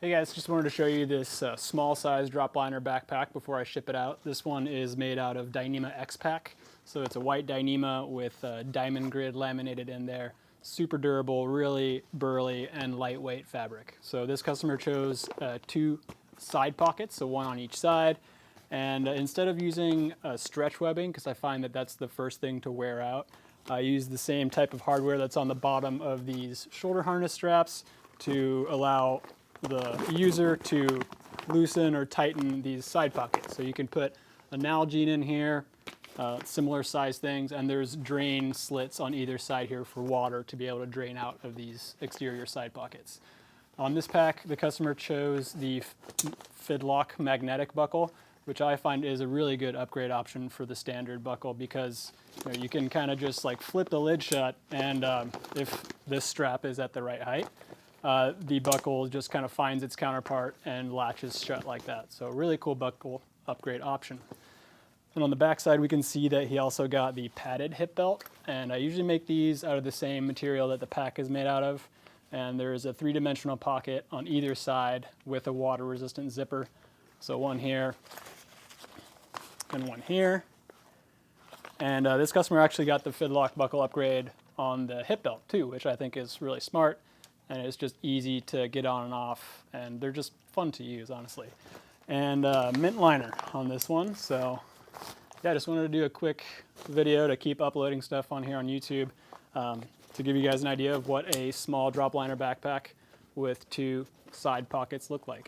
Hey guys, just wanted to show you this small size drop liner backpack before I ship it out. This one is made out of Dyneema XPAC. So it's a white Dyneema with diamond grid laminated in there. Super durable, really burly and lightweight fabric. So this customer chose two side pockets, so one on each side. And instead of using stretch webbing, because I find that that's the first thing to wear out, I use the same type of hardware that's on the bottom of these shoulder harness straps to allow the user to loosen or tighten these side pockets. So you can put a Nalgene in here, similar size things, and there's drain slits on either side here for water to be able to drain out of these exterior side pockets. On this pack, the customer chose the Fidlock magnetic buckle, which I find is a really good upgrade option for the standard buckle because you can kind of just like flip the lid shut, and if this strap is at the right height, the buckle just kind of finds its counterpart and latches shut like that. So really cool buckle upgrade option. And on the back side, we can see that he also got the padded hip belt. And I usually make these out of the same material that the pack is made out of. And there is a three-dimensional pocket on either side with a water-resistant zipper. So one here and one here. And this customer actually got the Fidlock buckle upgrade on the hip belt too, which I think is really smart. And it's just easy to get on and off, and they're just fun to use, honestly. And mint liner on this one. So yeah, I just wanted to do a quick video to keep uploading stuff on here on YouTube to give you guys an idea of what a small drop liner backpack with two side pockets look like.